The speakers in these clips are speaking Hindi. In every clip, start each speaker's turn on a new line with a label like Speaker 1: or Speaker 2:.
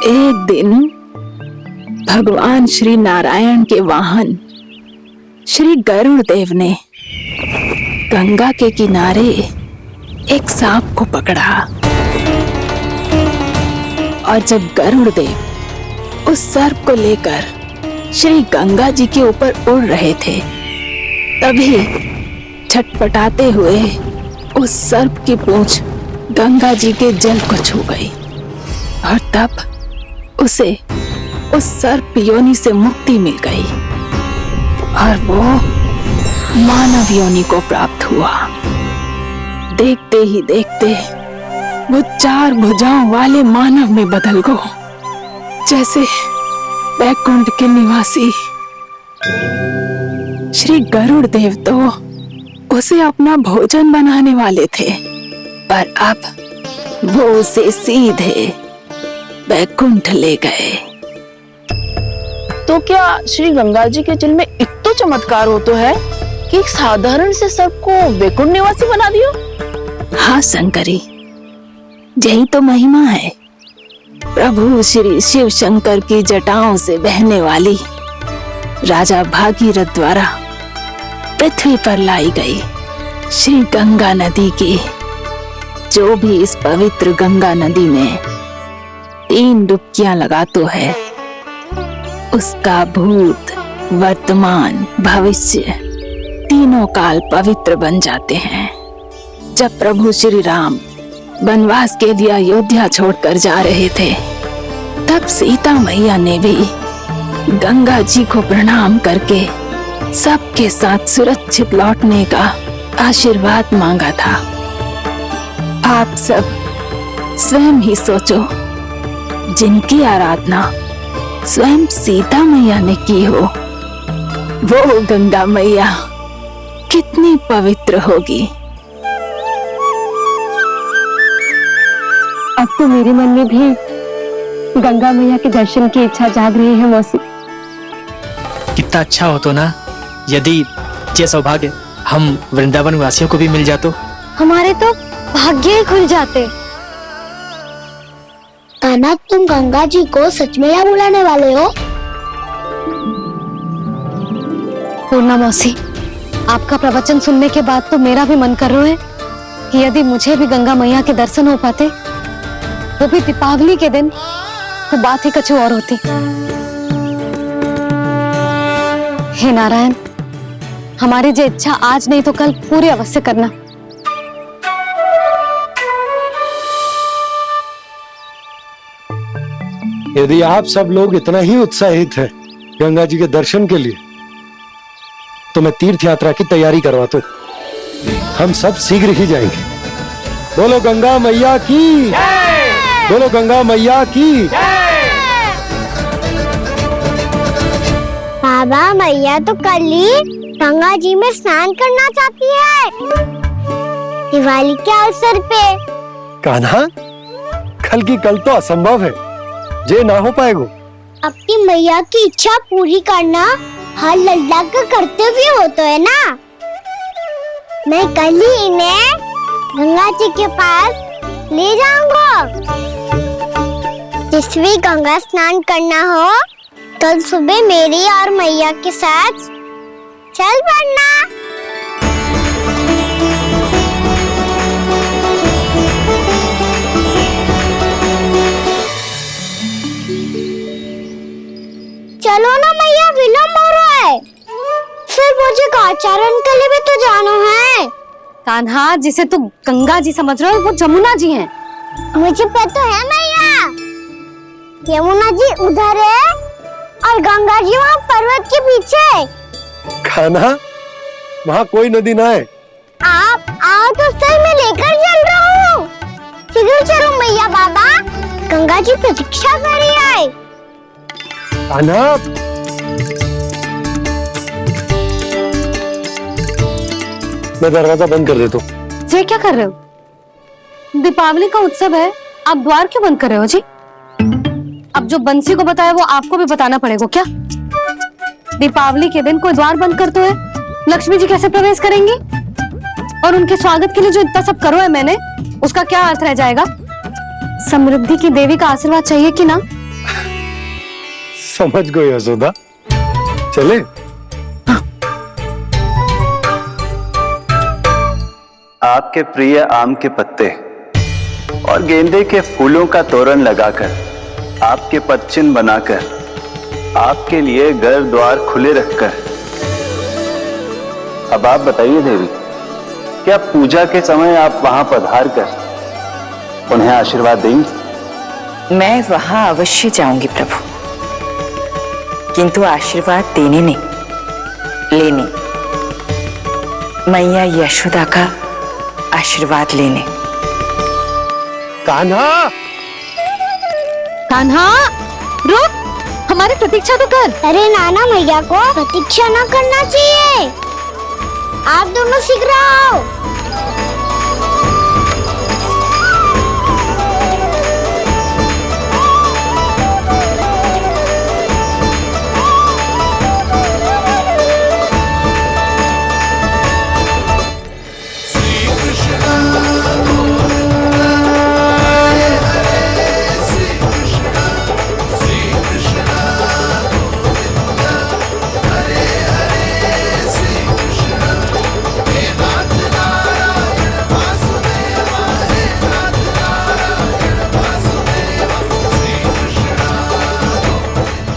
Speaker 1: एक दिन भगवान श्री नारायण के वाहन श्री गरुड़ देव ने गंगा के किनारे एक सांप को पकड़ा और जब गरुड़ देव उस सर्प को लेकर श्री गंगा जी के ऊपर उड़ रहे थे, तभी छटपटाते हुए उस सर्प की पूंछ गंगा जी के जल को छू गई और तब उसे उस सर्प योनि से मुक्ति मिल गई और वो मानव योनि को प्राप्त हुआ। देखते ही देखते वो 4 भुजाओं वाले मानव में बदल गो, जैसे बैकुंठ के निवासी। श्री गरुड़ देव तो उसे अपना भोजन बनाने वाले थे, पर अब वो उसे सीधे बैकुंठ ले गए।
Speaker 2: तो क्या श्री गंगा जी के जल में इतना चमत्कार हो तो है कि एक साधारण से सर्प को वैकुंठ निवासी बना दियो?
Speaker 1: हाँ शंकरी, यही तो महिमा है। प्रभु श्री शिव शंकर की जटाओं से बहने वाली राजा भागीरथ द्वारा पृथ्वी पर लाई गई श्री गंगा नदी की, जो भी इस पवित्र गंगा नदी में 3 डुबकियां लगातो है, उसका भूत, वर्तमान, भविष्य तीनों काल पवित्र बन जाते हैं। जब प्रभु श्री राम वनवास के लिए अयोध्या छोड़कर जा रहे थे, तब सीता मैया ने भी गंगा जी को प्रणाम करके सबके साथ सुरक्षित लौटने का आशीर्वाद मांगा था। आप सब स्वयं ही सोचो, जिनकी आराधना स्वयं सीता मैया ने की हो, वो गंगा मैया कितनी पवित्र होगी।
Speaker 3: अब तो मेरे मन में भी गंगा मैया के दर्शन की इच्छा जाग रही है मौसी।
Speaker 4: कितना अच्छा हो तो ना यदि ये सौभाग्य हम वृंदावन वासियों को भी मिल जातो।
Speaker 3: हमारे तो भाग्य ही खुल जाते।
Speaker 5: ताना, तुम गंगा जी को सच में यहाँ बुलाने वाले हो?
Speaker 3: पूर्णा मौसी, आपका प्रवचन सुनने के बाद तो मेरा भी मन कर रहा है कि यदि मुझे भी गंगा मैया के दर्शन हो पाते, वो भी दीपावली के दिन, तो बात ही कुछ और होती। हे नारायण, हमारी जो इच्छा आज नहीं तो कल पूरी अवश्य करना।
Speaker 6: यदि आप सब लोग इतना ही उत्साहित हैं गंगा जी के दर्शन के लिए, तो मैं तीर्थ यात्रा की तैयारी करवाता हूं। हम सब शीघ्र ही जाएंगे। बोलो गंगा मैया की, बोलो गंगा मैया की।
Speaker 5: बाबा, मैया तो कल ही गंगा जी में स्नान करना चाहती है, दिवाली के अवसर पे।
Speaker 6: कान्हा, कल की कल तो असंभव है, जे ना हो पाएगा।
Speaker 5: अपनी मैया की इच्छा पूरी करना हर लल्ला का कर्तव्य होता है ना। मैं कल ही इन्हें गंगा जी के पास ले जाऊंगा। जिस भी गंगा स्नान करना हो, कल सुबह मेरी और मैया के साथ चल पड़ना। चलो ना मैया, विलम्ब हो रहा है। फिर मुझे आचरण के लिए भी तो जाना है।
Speaker 3: कान्हा, जिसे तू गंगा जी समझ रहा है, वो जमुना जी हैं।
Speaker 5: मुझे पता है मैया, यमुना जी उधर है और गंगा जी वहाँ पर्वत के पीछे।
Speaker 6: कान्हा, वहाँ कोई नदी ना है।
Speaker 5: आप आओ तो सर मैं लेकर चल रहा हूँ। शीघ्र चलो मैया, बाबा गंगा जी प्रतीक्षा कर रही है।
Speaker 6: कान्हा, मैं दरवाजा बंद कर देता हूँ।
Speaker 3: ये क्या कर रहे हो? दीपावली का उत्सव है, आप द्वार क्यों बंद कर रहे हो जी? अब जो बंसी को बताया वो आपको भी बताना पड़ेगा क्या? दीपावली के दिन कोई द्वार बंद करते है, लक्ष्मी जी कैसे प्रवेश करेंगी? और उनके स्वागत के लिए जो इतना सब करो है मैंने, उसका क्या अर्थ रह जाएगा? समृद्धि की देवी का आशीर्वाद चाहिए कि ना?
Speaker 6: समझ गए यशोदा, चले।
Speaker 7: आपके प्रिय आम के पत्ते और गेंदे के फूलों का तोरण लगाकर, आपके पदचिन्ह बनाकर, आपके लिए घर द्वार खुले रखकर, अब आप बताइए देवी, क्या पूजा के समय आप वहां पधार कर उन्हें आशीर्वाद देंगी?
Speaker 8: मैं वहां अवश्य जाऊंगी प्रभु, किंतु आशीर्वाद देने नहीं, लेने, मैया यशोदा का आशीर्वाद लेने।
Speaker 6: कान्हा,
Speaker 3: कान्हा रुक, हमारी प्रतीक्षा तो कर।
Speaker 5: अरे नाना, मैया को प्रतीक्षा न करना चाहिए, आप दोनों शीघ्र आओ।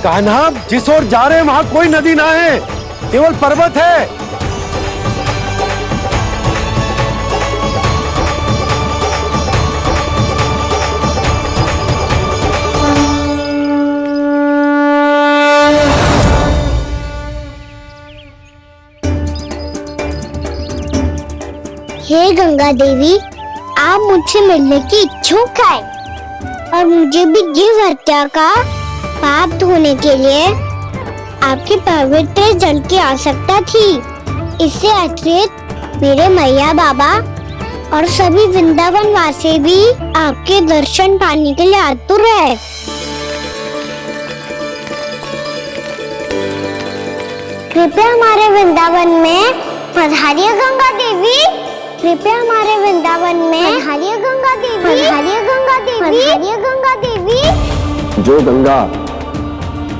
Speaker 6: कान्हा, जिस ओर जा रहे हैं वहां कोई नदी ना है, केवल पर्वत है।
Speaker 5: हे गंगा देवी, आप मुझसे मिलने की इच्छुक है और मुझे भी जीव हत्या का पाप धोने के लिए आपके पवित्र जल की आवश्यकता थी। इससे अतिरिक्त मेरे मैया बाबा और सभी वृंदावन वासी भी आपके दर्शन पाने के लिए आतुर है। कृपया हमारे वृंदावन में पधारिए गंगा देवी, कृपया हमारे वृंदावन में पधारिए गंगा देवी, पधारिए गंगा देवी, पधारिए गंगा देवी।
Speaker 9: जो गंगा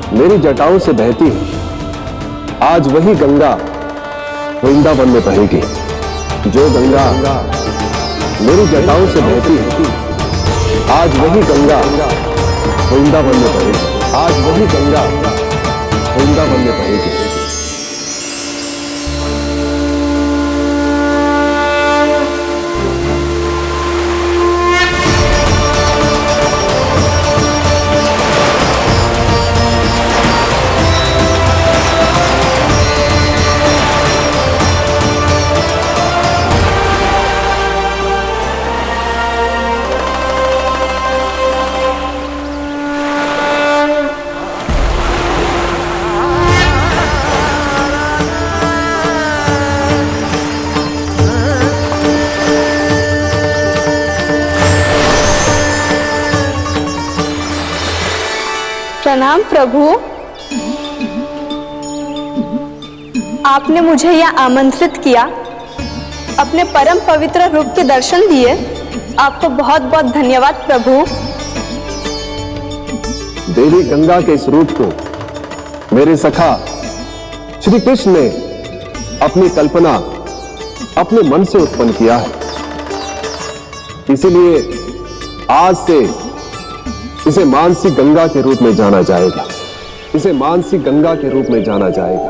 Speaker 9: मेरी जटाओं से बहती है, आज वही गंगा वृंदावन में बहेगी। जो गंगा मेरी जटाओं से बहती है, आज वही गंगा वृंदावन में बहेगी। आज वही गंगा वृंदावन में बहेगी।
Speaker 10: प्रणाम प्रभु, आपने मुझे यह आमंत्रित किया, अपने परम पवित्र रूप के दर्शन दिए, आपको बहुत बहुत धन्यवाद प्रभु।
Speaker 9: देवी गंगा के इस रूप को मेरे सखा श्री कृष्ण ने अपनी कल्पना अपने मन से उत्पन्न किया है, इसीलिए आज से इसे मानसी गंगा के रूप में जाना जाएगा। इसे मानसी गंगा के रूप में जाना जाएगा।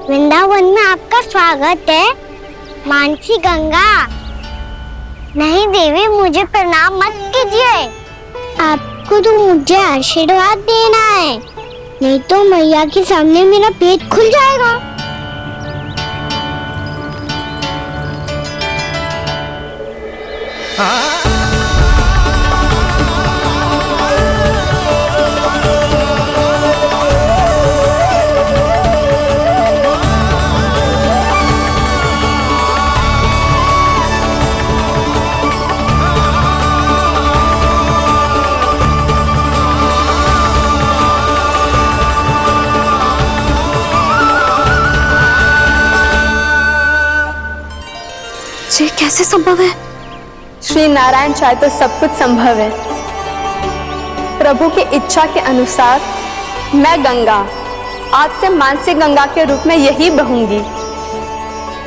Speaker 5: वृंदावन में आपका स्वागत है मानसी गंगा। नहीं देवी, मुझे प्रणाम मत कीजिए, आपको तो मुझे आशीर्वाद देना है, नहीं तो मैया के सामने मेरा पेट खुल जाएगा।
Speaker 3: ये कैसे संभव है?
Speaker 10: श्री नारायण चाहे तो सब कुछ संभव है प्रभु की इच्छा के अनुसार मैं गंगा आज से मानसी गंगा के रूप में यही बहूंगी,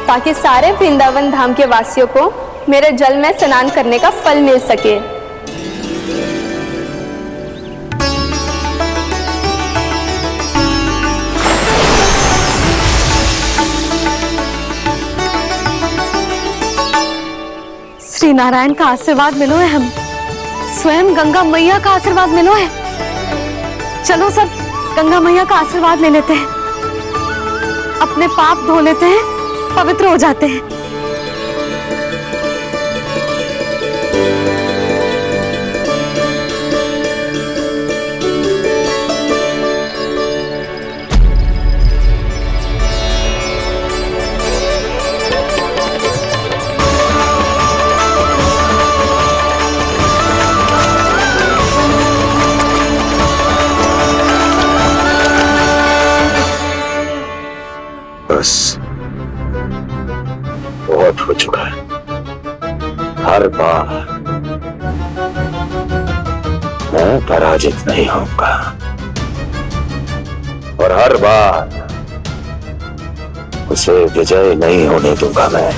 Speaker 10: ताकि सारे वृंदावन धाम के वासियों को मेरे जल में स्नान करने का फल मिल सके।
Speaker 3: श्री नारायण का आशीर्वाद मिलो है, हम स्वयं गंगा मैया का आशीर्वाद मिलो है। चलो सब गंगा मैया का आशीर्वाद ले लेते हैं, अपने पाप धो लेते हैं, पवित्र हो जाते हैं।
Speaker 9: बस बहुत हो चुका है। हर बार मैं पराजित नहीं होऊंगा और हर बार उसे विजय नहीं होने दूंगा मैं।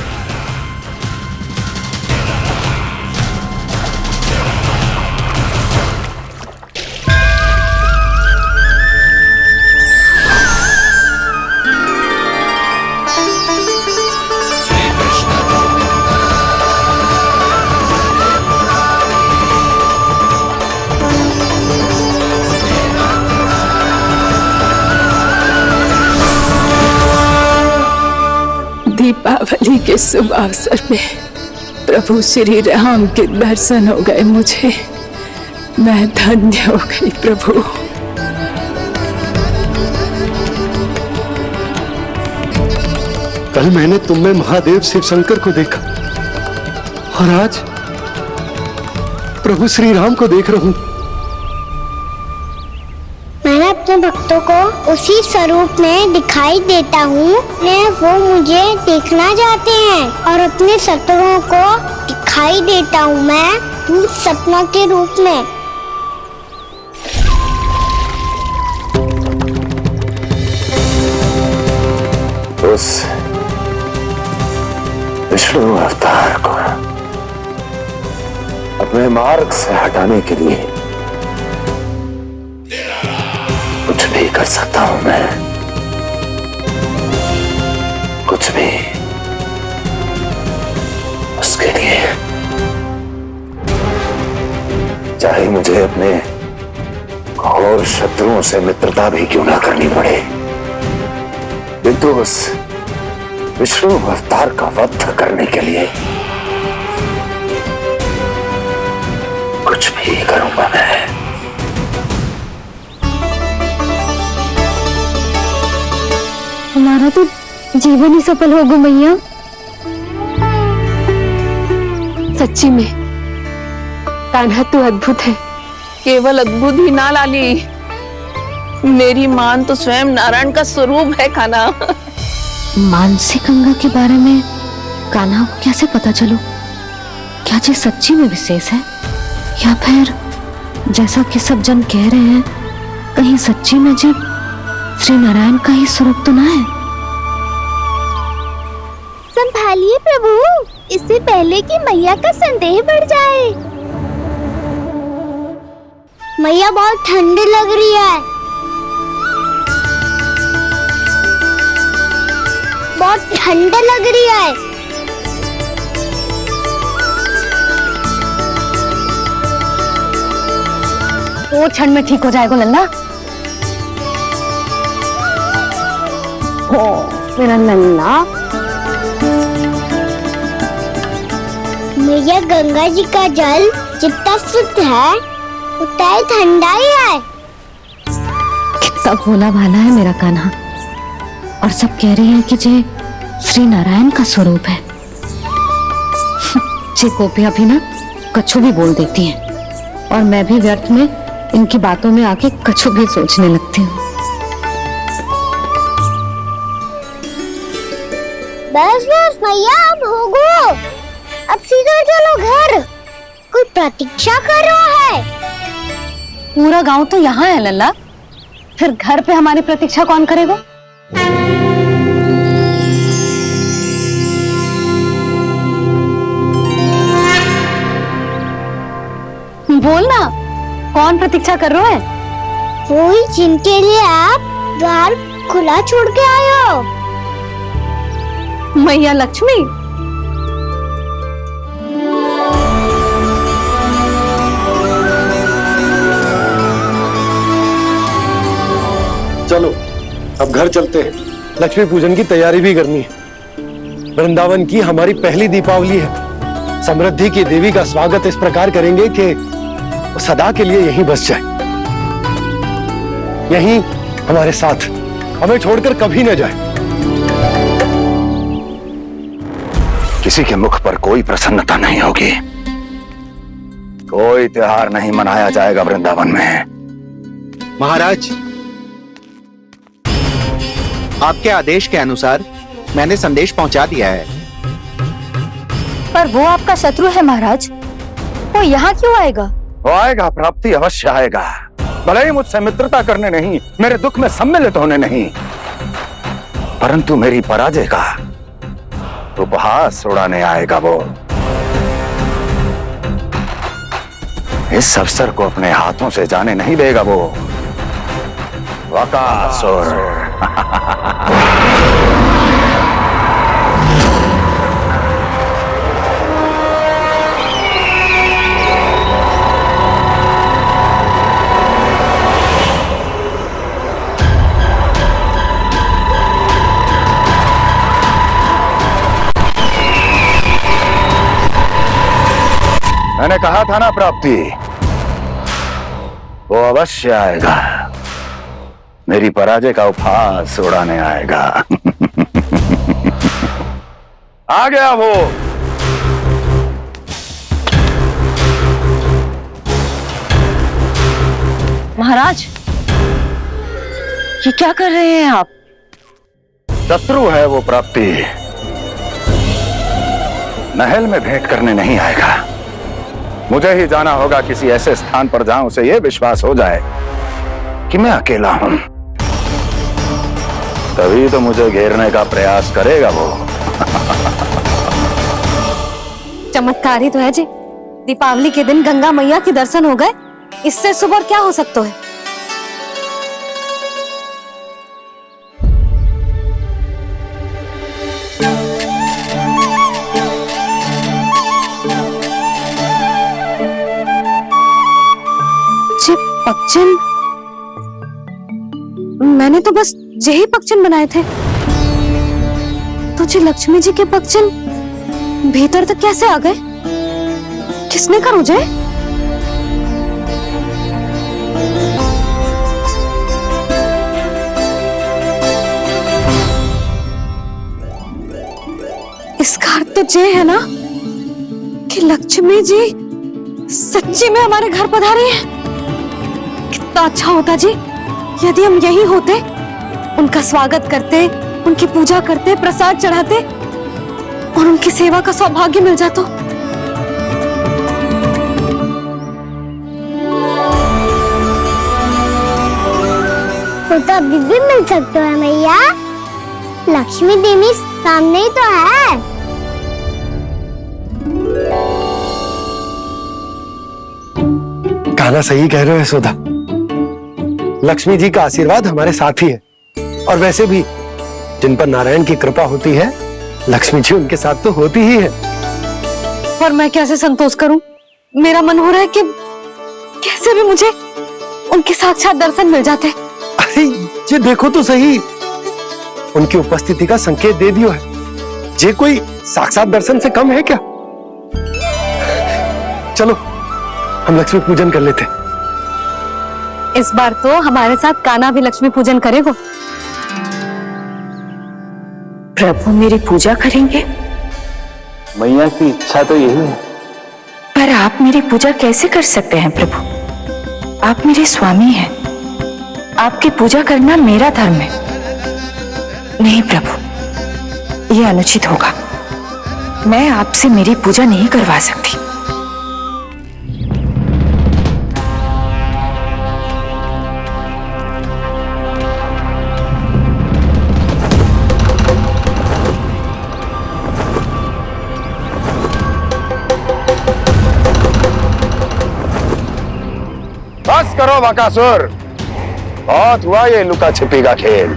Speaker 1: दीपावली के शुभ अवसर में प्रभु श्री राम के दर्शन हो गए मुझे। मैं धन्य हो गई प्रभु।
Speaker 6: कल मैंने तुम में महादेव शिव शंकर को देखा और आज प्रभु श्री राम को देख रहा हूं।
Speaker 5: मैं अपने भक्तों को उसी स्वरूप में दिखाई देता हूँ, वो मुझे देखना चाहते हैं और अपने शत्रुओं को दिखाई देता हूँ मैं सपना के रूप में।
Speaker 9: उस विष्णु अवतार को अपने मार्ग से हटाने के लिए कुछ भी कर सकता हूं मैं, कुछ भी। उसके लिए चाहे मुझे अपने और शत्रुओं से मित्रता भी क्यों ना करनी पड़े, किंतु उस विष्णु अवतार का वध करने के लिए कुछ भी करूंगा मैं।
Speaker 3: हमारा तो जीवन ही सफल होगा मैया। सच्ची में कान्हा तू अद्भुत है।
Speaker 2: केवल अद्भुत ही ना लाली, मेरी मान तो स्वयं नारायण का स्वरूप है कान्हा।
Speaker 3: मानसी गंगा के बारे में कान्हा को कैसे पता चलो? क्या जी सच्ची में विशेष है या फिर जैसा कि सब जन कह रहे हैं, कहीं सच्ची में जी श्री नारायण का ही स्वरूप तो ना है?
Speaker 5: संभालिए प्रभु, इससे पहले कि मैया का संदेह बढ़ जाए। मैया बहुत ठंडी लग रही है, बहुत ठंडा लग रही है।
Speaker 3: वो क्षण में ठीक हो जाएगा लल्ला। ओ मेरा लल्ला।
Speaker 5: मैया गंगा जी का जल जितना शुद्ध है उतना ही ठंडा ही है।
Speaker 3: कितना भोला भाला है मेरा कान्हा। और सब कह रही है कि जे श्री नारायण का स्वरूप है। जे गोपियां भी ना कछु भी बोल देती हैं और मैं भी व्यर्थ में इनकी बातों में आके कछु भी सोचने लगती हूँ।
Speaker 5: बस बस मैया, अब होगो, अब सीधा चलो घर। कोई प्रतीक्षा कर रहा है।
Speaker 3: पूरा गांव तो यहाँ है लल्ला, फिर घर पे हमारी प्रतीक्षा कौन करेगा? बोल ना, कौन प्रतीक्षा कर रहे हैं?
Speaker 5: वही जिनके लिए आप द्वार खुला छोड़ के आए हो।
Speaker 3: मैया लक्ष्मी।
Speaker 6: चलो अब घर चलते हैं, लक्ष्मी पूजन की तैयारी भी करनी है। वृंदावन की हमारी पहली दीपावली है। समृद्धि की देवी का स्वागत इस प्रकार करेंगे कि वो सदा के लिए यहीं बस जाए, यहीं हमारे साथ, हमें छोड़कर कभी न जाए।
Speaker 11: किसी के मुख पर कोई प्रसन्नता नहीं होगी, कोई त्योहार नहीं मनाया जाएगा वृंदावन में।
Speaker 12: महाराज, आपके आदेश के अनुसार मैंने संदेश पहुंचा दिया है।
Speaker 3: पर वो आपका शत्रु है महाराज, वो यहाँ क्यों आएगा?
Speaker 11: वो आएगा, प्राप्ति अवश्य आएगा। भले ही मुझसे मित्रता करने नहीं, मेरे दुख में सम्मिलित होने नहीं, परंतु मेरी पराजय का उपहास उड़ाने आएगा वो। इस अवसर को अपने हाथों से जाने नहीं देगा वो। वकासुर। मैंने कहा था ना प्राप्ति, वो अवश्य आएगा, मेरी पराजय का उपहास उड़ाने आएगा। आ गया वो।
Speaker 8: महाराज, ये क्या कर रहे हैं आप?
Speaker 11: शत्रु है वो प्राप्ति, महल में भेंट करने नहीं आएगा। मुझे ही जाना होगा किसी ऐसे स्थान पर जहां उसे यह विश्वास हो जाए कि मैं अकेला हूं, तभी तो मुझे घेरने का प्रयास करेगा वो।
Speaker 3: चमत्कारी तो है जी, दीपावली के दिन गंगा मैया के दर्शन हो गए, इससे शुभ और क्या हो सकता है? पक्षन, मैंने तो बस यही पक्षन बनाए थे, तो जी लक्ष्मी जी के पक्षन भीतर तक कैसे आ गए? किसने कर मुझे? इसका अर्थ तो ये है ना कि लक्ष्मी जी सच्ची में हमारे घर पधारी है। कितना अच्छा होता जी यदि हम यही होते, उनका स्वागत करते, उनकी पूजा करते, प्रसाद चढ़ाते और उनकी सेवा का सौभाग्य मिल जाता।
Speaker 5: तो अभी भी मिल सकते हैं मैया, लक्ष्मी देवी सामने ही तो है।
Speaker 6: कान्हा सही कह रहे हो यशोदा, लक्ष्मी जी का आशीर्वाद हमारे साथ ही है, और वैसे भी जिन पर नारायण की कृपा होती है, लक्ष्मी जी उनके साथ तो होती ही है।
Speaker 3: पर मैं कैसे संतोष करूं? मेरा मन हो रहा है कि कैसे भी मुझे उनके साक्षात दर्शन मिल जाते।
Speaker 6: अरे ये देखो तो सही, उनकी उपस्थिति का संकेत दे दियो है। ये कोई साक्षात दर्शन से कम है क्या? चलो हम लक्ष्मी पूजन कर लेते।
Speaker 3: इस बार तो हमारे साथ कान्हा भी लक्ष्मी पूजन करेगा।
Speaker 8: प्रभु मेरी पूजा करेंगे?
Speaker 7: मैया की इच्छा तो यही है।
Speaker 8: पर आप मेरी पूजा कैसे कर सकते हैं प्रभु? आप मेरे स्वामी हैं, आपकी पूजा करना मेरा धर्म है। नहीं प्रभु, यह अनुचित होगा। मैं आपसे मेरी पूजा नहीं करवा सकती।
Speaker 11: बस करो बकासुर, बहुत हुआ ये लुका छिपी का खेल।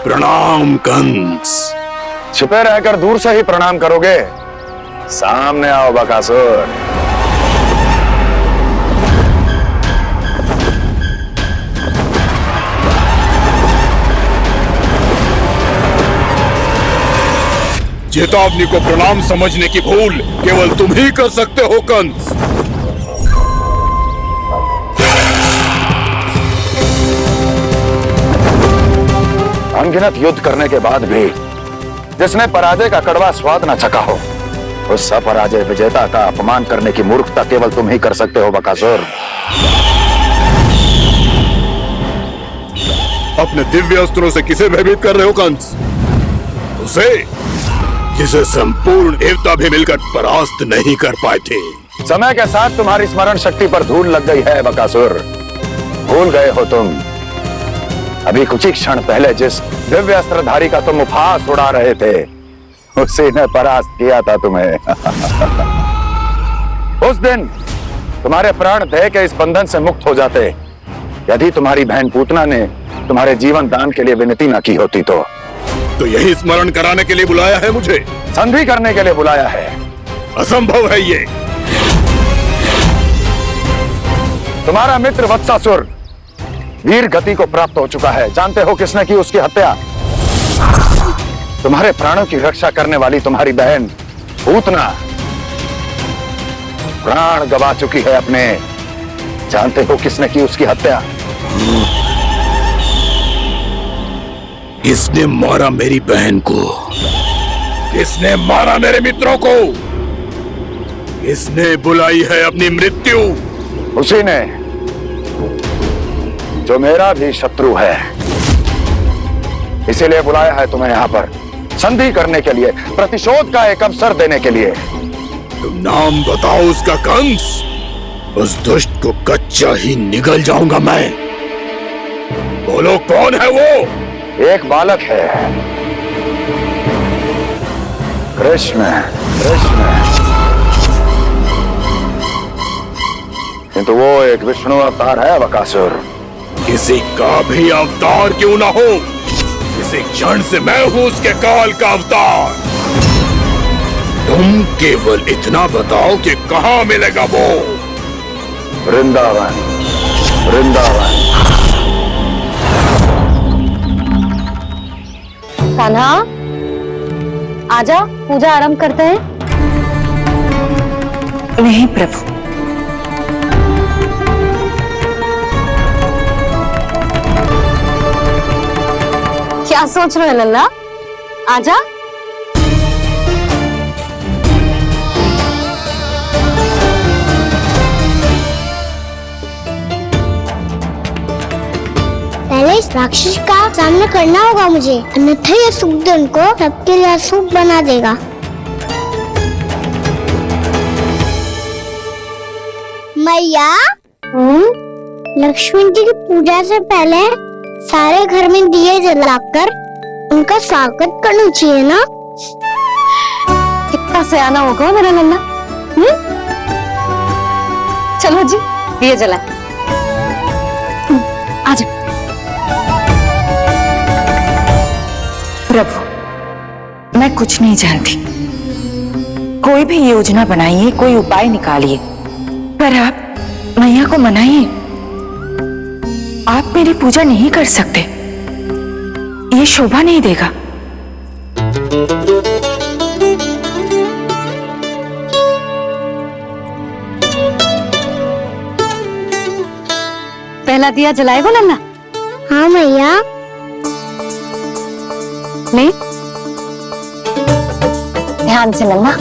Speaker 9: प्रणाम कंस।
Speaker 11: छिपे रहकर दूर से ही प्रणाम करोगे? सामने आओ बकासुर।
Speaker 9: चेतावनी को प्रणाम समझने की भूल केवल तुम ही कर सकते हो कंस।
Speaker 11: अनगिनत युद्ध करने के बाद भी जिसने पराजय का कड़वा स्वाद न चखा हो, उस अपराजय विजेता का अपमान करने की मूर्खता केवल तुम ही कर सकते हो बकासुर।
Speaker 9: अपने दिव्य अस्त्रों से किसे भयभीत कर रहे हो कंस? उसे जिसे संपूर्ण देवता भी मिलकर परास्त नहीं कर पाए थे।
Speaker 11: समय के साथ तुम्हारी स्मरण शक्ति पर धूल लग गई है बकासुर। भूल गए हो तुम अभी कुछ ही क्षण पहले जिस दिव्य अस्त्रधारी का तुम उपहास उड़ा रहे थे, उसी ने परास्त किया था तुम्हें। उस दिन तुम्हारे प्राण देह के इस बंधन से मुक्त हो जाते यदि तुम्हारी बहन पूतना ने तुम्हारे जीवन दान के लिए विनती न की होती तो
Speaker 9: यही स्मरण कराने के लिए बुलाया है मुझे?
Speaker 11: संधि करने के लिए बुलाया है।
Speaker 9: असंभव है ये।
Speaker 11: तुम्हारा मित्र वत्सासुर वीर गति को प्राप्त हो चुका है। जानते हो किसने की उसकी हत्या? तुम्हारे प्राणों की रक्षा करने वाली तुम्हारी बहन पूतना प्राण गवा चुकी है अपने। जानते हो किसने की उसकी हत्या?
Speaker 9: किसने मारा मेरी बहन को? किसने मारा मेरे मित्रों को? किसने बुलाई है अपनी मृत्यु?
Speaker 11: उसी ने जो मेरा भी शत्रु है। इसीलिए बुलाया है तुम्हें यहाँ पर संधि करने के लिए, प्रतिशोध का एक अवसर देने के लिए।
Speaker 9: तुम नाम बताओ उसका कंस। उस दुष्ट को कच्चा ही निगल जाऊंगा मैं। बोलो कौन है वो?
Speaker 11: एक बालक है, कृष्ण। किंतु वो एक विष्णु अवतार है बकासुर।
Speaker 9: किसी का भी अवतार क्यों ना हो, इसी क्षण से मैं हूं उसके काल का अवतार। तुम केवल इतना बताओ कि कहां मिलेगा वो?
Speaker 11: वृंदावन।
Speaker 3: कान्हा, आजा, पूजा आरंभ करते हैं।
Speaker 8: नहीं प्रभु,
Speaker 3: क्या सोच रहे हो लल्ला? आजा।
Speaker 5: पहले इस राक्षस का सामना करना होगा मुझे, अन्यथा ये सूदन को सबके लिए अशुभ बना देगा। मैया, लक्ष्मी जी की पूजा से पहले सारे घर में दिए जलाकर उनका स्वागत करना चाहिए ना?
Speaker 3: कितना सयाना होगा मेरा लल्ला। चलो जी, दिए जलाए। आजा।
Speaker 8: प्रभु, मैं कुछ नहीं जानती। कोई भी योजना बनाइए, कोई उपाय निकालिए, पर आप मैया को मनाइए। आप मेरी पूजा नहीं कर सकते, ये शोभा नहीं देगा।
Speaker 3: पहला दिया जलाएगा लल्ला?
Speaker 5: हाँ मैया।
Speaker 3: ले, ध्यान से लल्ला।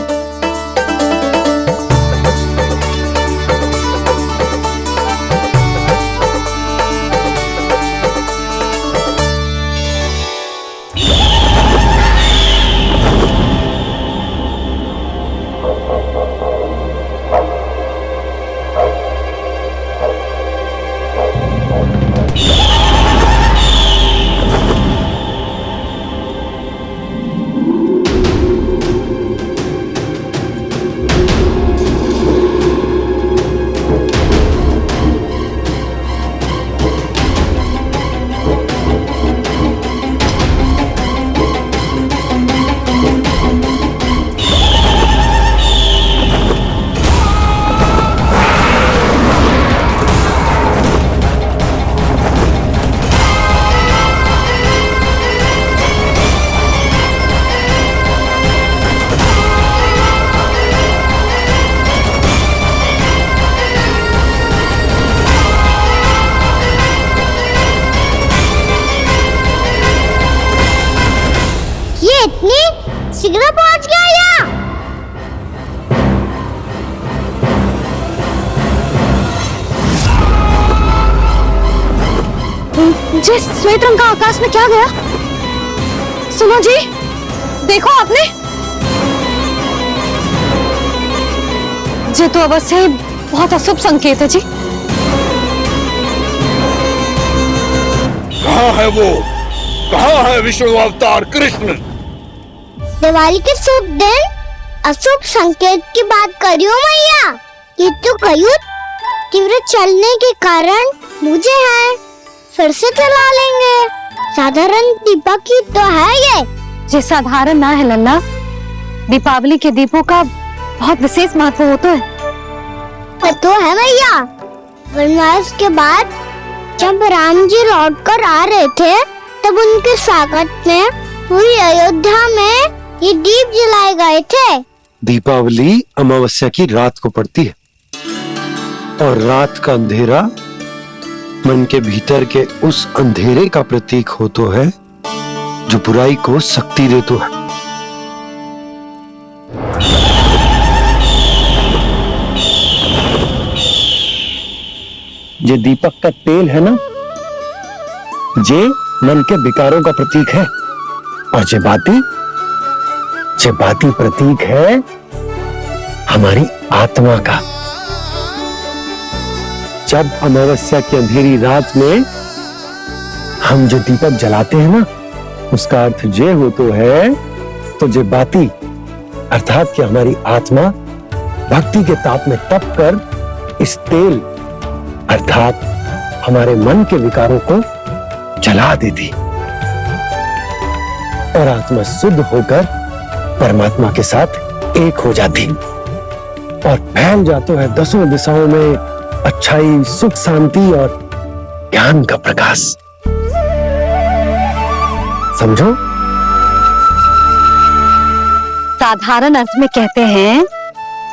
Speaker 5: शीघ्र पहुंच गया यहाँ।
Speaker 3: जी श्वेत रंग का आकाश में क्या गया? सुनो जी, देखो आपने, ये तो अवश्य ही बहुत अशुभ संकेत है जी।
Speaker 11: कहाँ है वो? कहाँ है विष्णु अवतार कृष्ण?
Speaker 5: दिवाली के शुभ दिन अशुभ संकेत की बात करियो मैया। ये तो कयुत तीव्र चलने के कारण मुझे है, फिर से चला लेंगे। साधारण दीपक ही तो है ये
Speaker 3: साधारण ना है लल्ला, दीपावली के दीपों का बहुत विशेष महत्व होता है।
Speaker 5: तो है मैया, वनवास के बाद जब राम जी लौट कर आ रहे थे तब उनके स्वागत में पूरी अयोध्या में ये दीप जलाए गए थे।
Speaker 6: दीपावली अमावस्या की रात को पड़ती है और रात का अंधेरा मन के भीतर के उस अंधेरे का प्रतीक हो तो है जो बुराई को शक्ति दे तो है।
Speaker 9: ये दीपक का तेल है ना, ये मन के विकारों का प्रतीक है, और ये बाती प्रतीक है हमारी आत्मा का। जब अमावस्या की अंधेरी रात में हम जो दीपक जलाते हैं ना, उसका अर्थ ये हो तो है, तो ये बाती अर्थात कि हमारी आत्मा भक्ति के ताप में तप कर इस तेल अर्थात हमारे मन के विकारों को जला देती और आत्मा शुद्ध होकर परमात्मा के साथ एक हो जाती और फैल जाता है दसों दिशाओं में अच्छाई, सुख, शांति और ज्ञान का प्रकाश। समझो?
Speaker 3: साधारण अर्थ में कहते हैं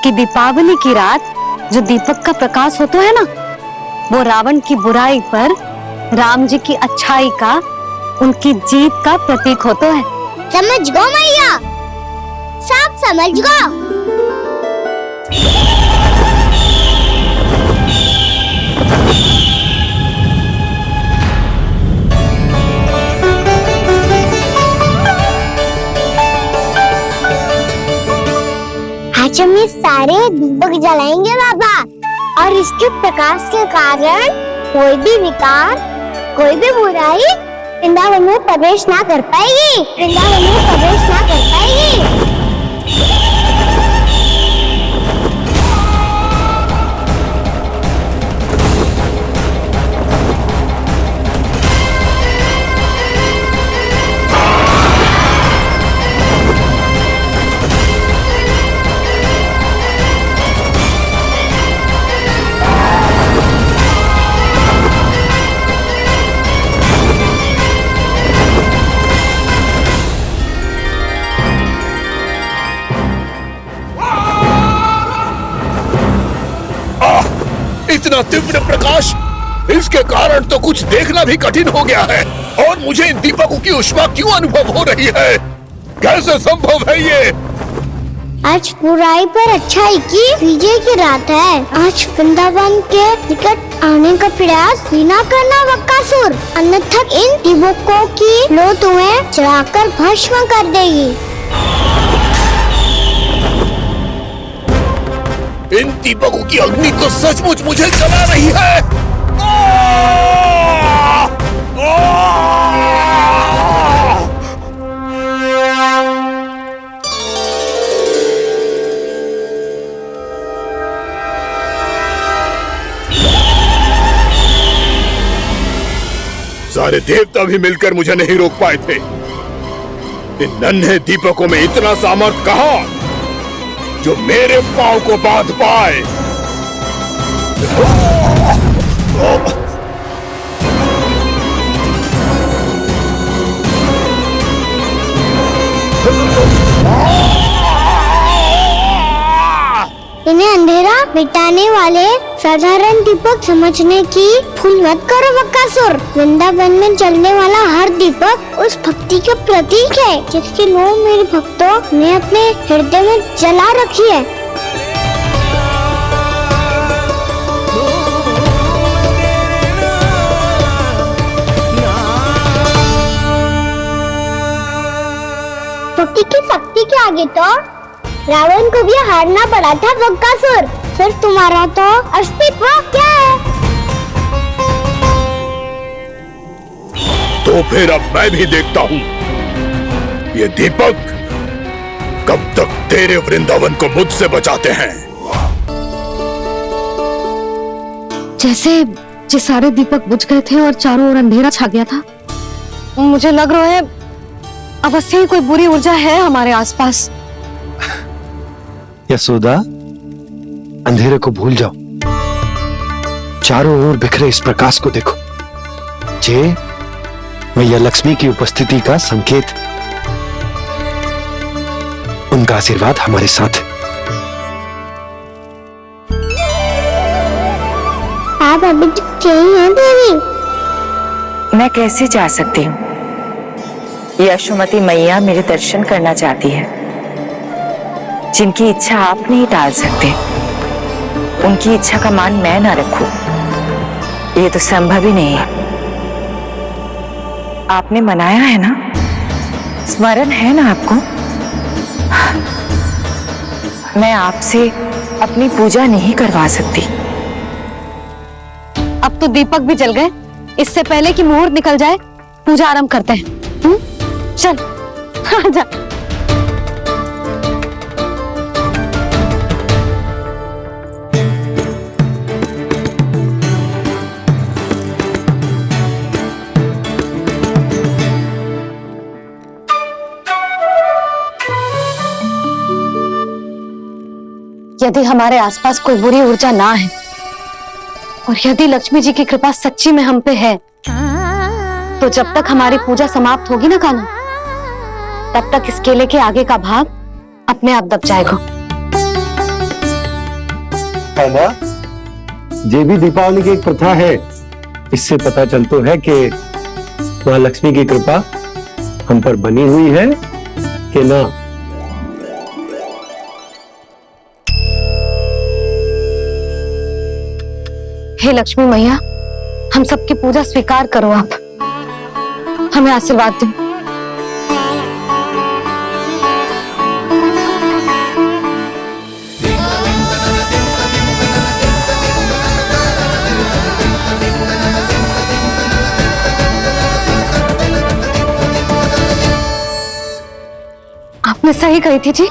Speaker 3: कि दीपावली की रात जो दीपक का प्रकाश होता है ना, वो रावण की बुराई पर राम जी की अच्छाई का, उनकी जीत का प्रतीक होता है।
Speaker 5: समझ गो मैया, सब समझ गो। आज हम ये सारे दीपक जलाएंगे बाबा, और इसके प्रकाश के कारण कोई भी विकार, कोई भी बुराई वृंदावन में प्रवेश ना कर पाएगी, वृंदावन में प्रवेश ना कर पाएगी।
Speaker 11: इतना तीव्र प्रकाश, इसके कारण तो कुछ देखना भी कठिन हो गया है। और मुझे इन दीपकों की ऊष्मा क्यों अनुभव हो रही है? कैसे संभव है ये?
Speaker 5: आज बुराई पर अच्छाई की विजय की रात है। आज वृंदावन के निकट आने का प्रयास बिना करना बकासुर, अन्यथा इन दीपकों की लो तुम्हें जलाकर भस्म कर देगी।
Speaker 11: इन दीपकों की अग्नि तो सचमुच मुझे जला रही है। सारे देवता भी मिलकर मुझे नहीं रोक पाए थे। इन नन्हे दीपकों में इतना सामर्थ कहां जो मेरे पांव को बांध पाए।
Speaker 5: इन्हें अंधेरा मिटाने वाले साधारण दीपक समझने की भूल मत करो बकासुर। वृंदावन में जलने वाला हर दीपक उस भक्ति का प्रतीक है जिसकी नौ मेरे भक्तों ने अपने हृदय में जला रखी है। भक्ति की शक्ति के आगे तो रावण को भी हारना पड़ा था बकासुर। फिर तुम्हारा तो अस्तित्व क्या है?
Speaker 11: तो फिर अब मैं भी देखता हूँ ये दीपक कब तक तेरे वृंदावन को मुझसे बचाते हैं।
Speaker 3: जैसे सारे दीपक बुझ गए थे और चारों ओर अंधेरा छा गया था, मुझे लग रहा है अवश्य ही कोई बुरी ऊर्जा है हमारे आसपास।
Speaker 6: यशोदा, अंधेरे को भूल जाओ, चारों ओर बिखरे इस प्रकाश को देखो। ये मैया लक्ष्मी की उपस्थिति का संकेत, उनका आशीर्वाद हमारे साथ है।
Speaker 5: आप अभी तक यही हैं देवी?
Speaker 8: मैं कैसे जा सकती हूँ? यशोमती मैया मेरे दर्शन करना चाहती है। जिनकी इच्छा आप नहीं टाल सकते, उनकी इच्छा का मान मैं ना रखूं, ये तो संभव ही नहीं है। आपने मनाया है ना, स्मरण है ना आपको? मैं आपसे अपनी पूजा नहीं करवा सकती।
Speaker 3: अब तो दीपक भी जल गए, इससे पहले कि मुहूर्त निकल जाए पूजा आरंभ करते हैं। चल आजा। यदि हमारे आसपास कोई बुरी ऊर्जा ना है और यदि लक्ष्मी जी की कृपा सच्ची में हम पे है, तो जब तक हमारी पूजा समाप्त होगी ना कान्हा, तब तक इस केले के आगे का भाग अपने आप दब जाएगा।
Speaker 6: ये भी दीपावली की एक प्रथा है। इससे पता चलता है कि मां लक्ष्मी की कृपा हम पर बनी हुई है कि ना।
Speaker 3: हे लक्ष्मी मैया, हम सबकी पूजा स्वीकार करो, आप हमें आशीर्वाद दो। आपने सही कही थी जी,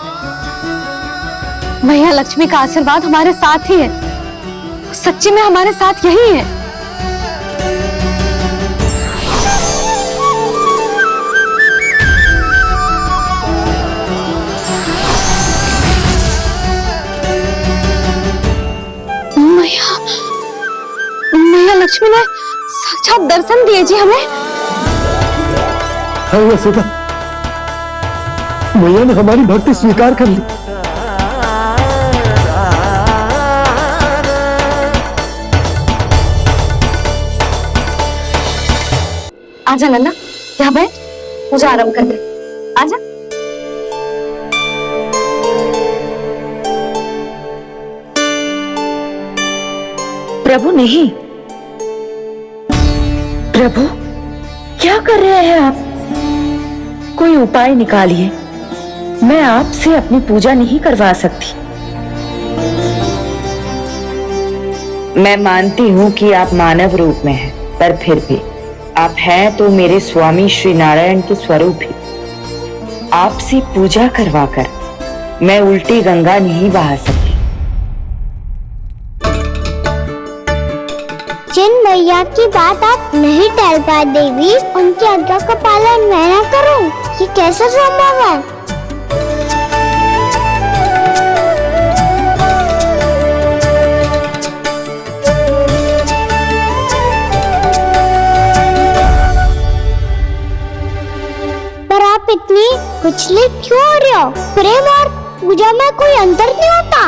Speaker 3: मैया लक्ष्मी का आशीर्वाद हमारे साथ ही है, सच्ची में हमारे साथ यही है। मैया लक्ष्मी ने साक्षात दर्शन दिए जी हमें।
Speaker 6: हाँ यशोदा, मैया ने हमारी भक्ति स्वीकार कर ली।
Speaker 3: आजा नन्ना, यहाँ बैठ, पूजा आरंभ कर दे। आजा।
Speaker 8: प्रभु नहीं, प्रभु क्या कर रहे हैं आप? कोई उपाय निकालिए, मैं आपसे अपनी पूजा नहीं करवा सकती। मैं मानती हूँ कि आप मानव रूप में हैं, पर फिर भी आप हैं तो मेरे स्वामी श्री नारायण के स्वरूप ही। आपसे पूजा करवाकर मैं उल्टी गंगा नहीं बहा सकती।
Speaker 5: जिन मैया की बात आप नहीं टाल पाए देवी, उनकी आज्ञा का पालन मैं ना करूं, ये कैसे संभव है? पर आप इतनी विचलित क्यों हो रहे हो? प्रेम और पूजा में कोई अंतर नहीं होता।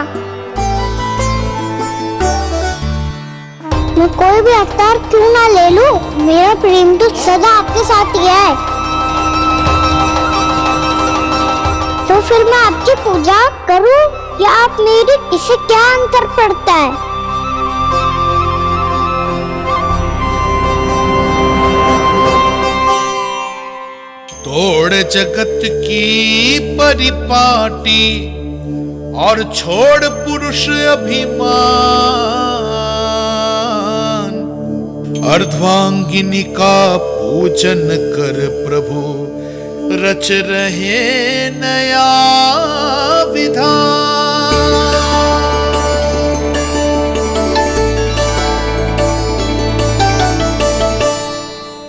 Speaker 5: मैं कोई भी अवतार क्यों ना ले लूं, मेरा प्रेम तो सदा आपके साथ ही है। तो फिर मैं आपकी पूजा करूं या आप मेरी, इससे क्या अंतर पड़ता है?
Speaker 13: तोड़ जगत की परिपाटी और छोड़ पुरुष अभिमान, अर्धांगिनी का पूजन कर प्रभु रच रहे नया विधान।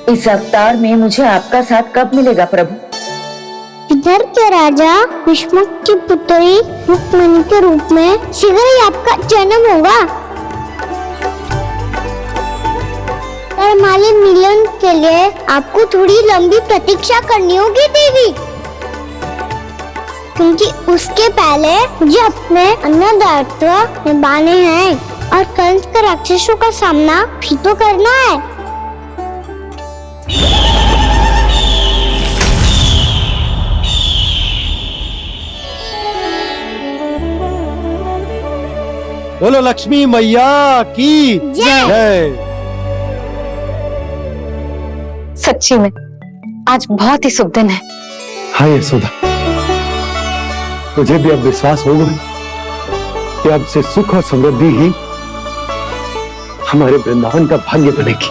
Speaker 8: इस अवतार में मुझे आपका साथ कब मिलेगा प्रभु?
Speaker 5: इधर के राजा भीष्मक की पुत्री रुक्मिणी के रूप में शीघ्र ही आपका जन्म होगा। हमारे मिलन के लिए आपको थोड़ी लंबी प्रतीक्षा करनी होगी देवी, क्योंकि उसके पहले मुझे अपने अन्य दायित्व निभाने हैं और कंस के राक्षसों का सामना भी तो करना है।
Speaker 6: बोलो लक्ष्मी मैया की जय।
Speaker 3: सच्ची में आज बहुत ही शुभ दिन है।
Speaker 6: हाँ यशोदा, मुझे भी अब विश्वास हो गया कि अब से सुख और समृद्धि ही हमारे वृंदावन का भाग्य बनेगी।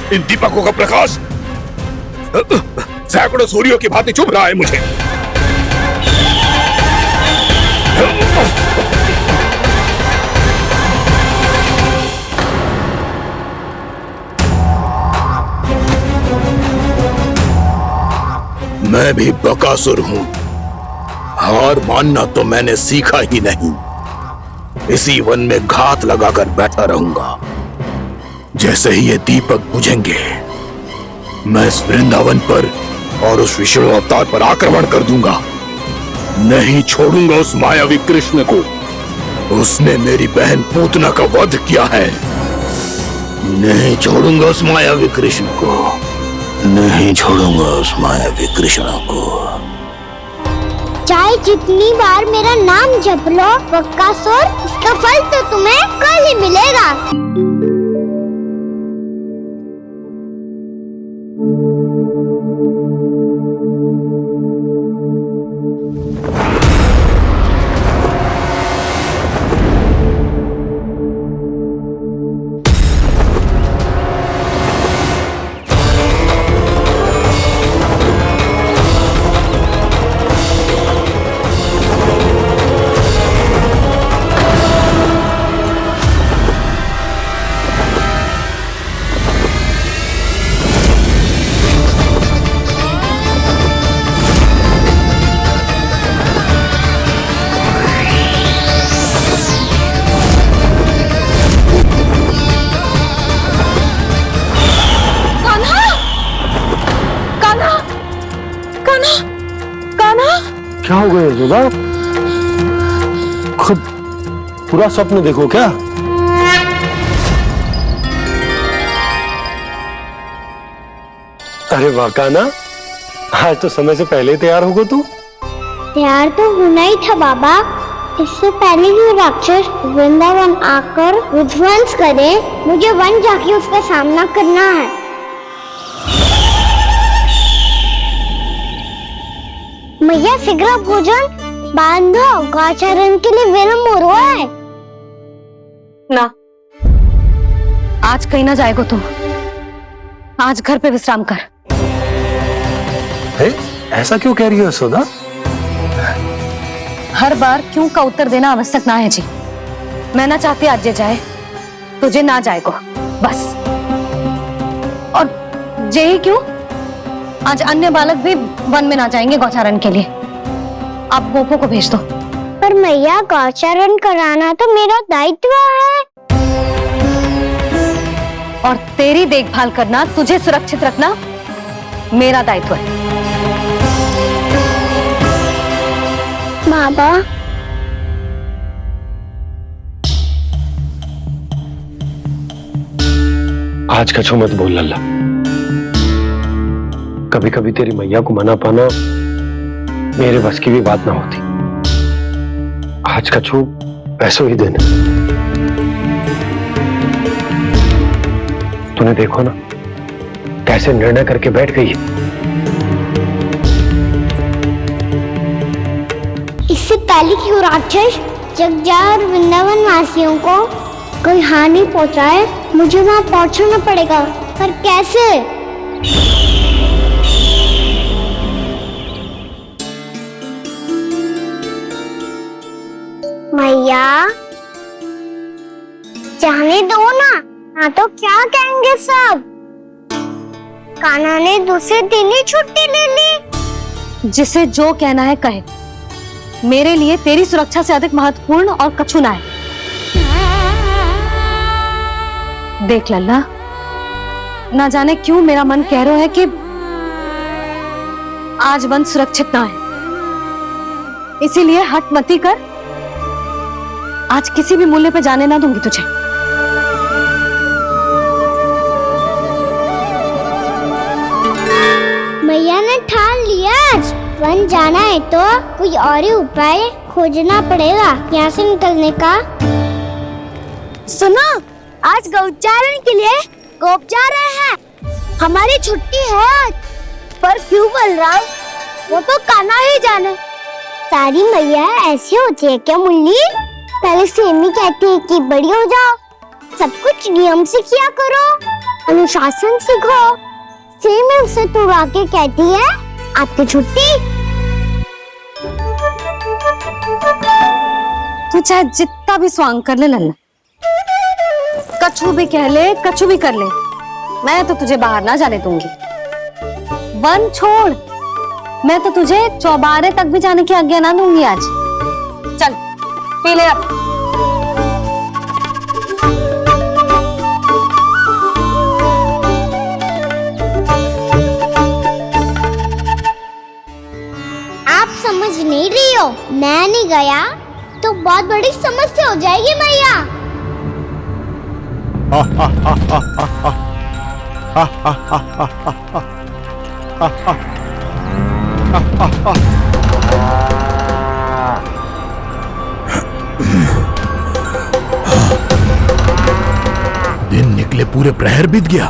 Speaker 11: इन दीपकों का प्रकाश सैकड़ों सूर्यों की भांति चुभ रहा है मुझे। मैं भी बकासुर हूं, हार मानना तो मैंने सीखा ही नहीं। इसी वन में घात लगाकर बैठा रहूंगा। जैसे ही ये दीपक बुझेंगे, मैं इस वृंदावन पर और उस विष्णु अवतार पर आक्रमण कर दूंगा। नहीं छोड़ूंगा उस मायावी कृष्ण को। उसने मेरी बहन पूतना का वध किया है। नहीं छोड़ूंगा उस मायावी कृष्ण को। नहीं छोड़ूंगा उस मायावी कृष्ण को।
Speaker 5: चाहे जितनी बार मेरा नाम जप लो बकासुर, इसका फल तो तुम्हें कल ही मिलेगा।
Speaker 6: क्या हो गया यशोदा? खुद पूरा स्वप्न देखो क्या? अरे वाह कान्हा, आज तो समय से पहले ही तैयार होगा तू।
Speaker 5: तैयार तो होना ही था बाबा। इससे पहले ही राक्षस वृंदावन आकर विध्वंस करे, मुझे वन जाके उसका सामना करना है। मैया शीघ्र भोजन बांधो, गौचरण के लिए विलंब हो रहा है।
Speaker 3: ना, आज कहीं ना जाएगो तुम। आज घर पे विश्राम कर।
Speaker 6: ऐसा क्यों कह रही हो यशोदा?
Speaker 3: हर बार क्यों का उत्तर देना आवश्यक ना है जी। मैं ना चाहती आज ये जाए, तुझे ना जाएगो बस। और यही क्यों, आज अन्य बालक भी वन में ना जाएंगे गौचारण के लिए। आप गोपो को भेज दो।
Speaker 5: पर मैया गौचरण कराना तो मेरा दायित्व है।
Speaker 3: और तेरी देखभाल करना, तुझे सुरक्षित रखना मेरा दायित्व है।
Speaker 5: बाबा,
Speaker 6: आज कछु मत बोल लल्ला। कभी कभी तेरी मैया को मना पाना मेरे बस की भी बात ना होती। आज कछु पैसों ही देने। तूने देखो ना कैसे निर्णय करके बैठ गई है।
Speaker 5: इससे पहले कि वो राक्षस जगजा और वृंदावन वासियों को कोई हानि पहुंचाए, मुझे वहां पहुंचना पड़ेगा। पर कैसे? मैया, जाने दो ना, हाँ तो क्या कहेंगे सब? कान्हा ने दूसरे दिन ही छुट्टी ले ली।
Speaker 3: जिसे जो कहना है कहे। मेरे लिए तेरी सुरक्षा से अधिक महत्वपूर्ण और कछु ना है। देख लल्ला, ना जाने क्यों मेरा मन कह रहा है कि आज वन सुरक्षित ना है। इसीलिए हट मती कर। आज किसी भी मूल्य पे जाने ना दूंगी तुझे।
Speaker 5: मैया ने ठान लिया, आज वन जाना है तो कोई और ही उपाय खोजना पड़ेगा यहाँ से निकलने का। सुनो, आज गौचारण के लिए गोप जा रहे हैं। हमारी छुट्टी है आज। पर क्यों बलराम? वो तो कान्हा ही जाने। सारी मैया ऐसी होती है क्या मुन्नी? पहले सेमी कहती है कि बड़ी हो जाओ, सब कुछ नियम से किया करो, अनुशासन सीखो। सेमी उसे तुड़ा के कहती है आपकी छुट्टी।
Speaker 3: तू चाहे जितना भी स्वांग कर ले लल्ला, कछु भी कह ले, कछु भी कर ले, मैं तो तुझे बाहर ना जाने दूंगी। वन छोड़, मैं तो तुझे चौबारे तक भी जाने की आज्ञा ना दूंगी आज। चल पी ले अब।
Speaker 5: आप समझ नहीं रही हो, मैं नहीं गया तो बहुत बड़ी समस्या हो जाएगी मैया।
Speaker 13: दिन निकले पूरे प्रहर बीत गया।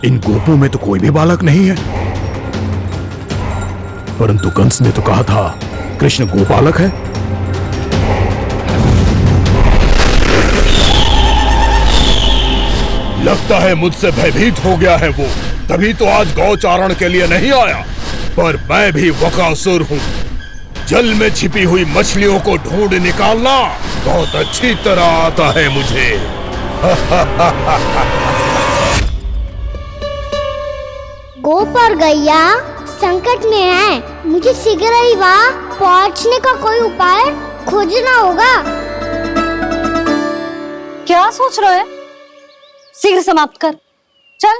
Speaker 13: इन गोपों में तो कोई भी बालक नहीं है, परंतु कंस ने तो कहा था कृष्ण गोपालक है। लगता है मुझसे भयभीत हो गया है वो, तभी तो आज गौचारण के लिए नहीं आया। पर मैं भी वकासुर हूँ। जल में छिपी हुई मछलियों को ढूंढ निकालना बहुत अच्छी तरह आता है मुझे।
Speaker 5: गोप और गैया संकट में है, मुझे शीघ्र ही वहाँ पहुँचने का कोई उपाय खोजना होगा।
Speaker 3: क्या सोच रहे हो? शीघ्र समाप्त कर। चल।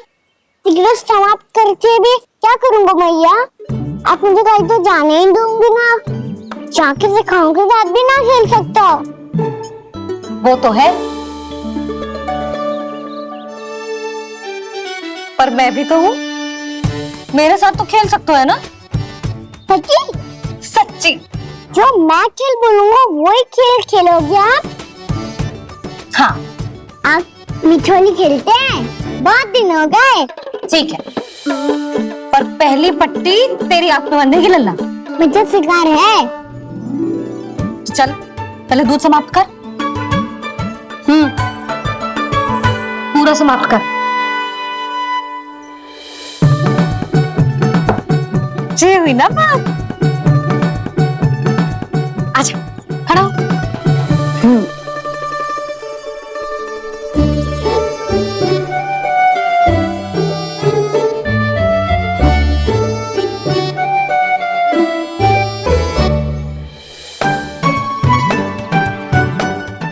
Speaker 5: शीघ्र समाप्त करके भी क्या करूँगा मैया? आप मुझे कहीं तो जाने ही दूंगी ना। जाके सिखाओं के साथ भी ना खेल सकता।
Speaker 3: वो तो है, पर मैं भी तो हूँ। मेरे साथ तो खेल सकते हो, है ना?
Speaker 5: सच्ची?
Speaker 3: सच्ची।
Speaker 5: जो मैं खेल बोलूँगा वही खेल खेलोगे आप?
Speaker 3: हाँ।
Speaker 5: आप मिठोली खेलते हैं? बहुत दिन हो गए।
Speaker 3: ठीक है। पर पहली पट्टी तेरी आंख में बनने की लल्ला।
Speaker 5: मुझे फिक्र है।
Speaker 3: चल पहले दूध समाप्त कर। पूरा समाप्त कर। जी हुई ना बात। आजा खड़ा हो।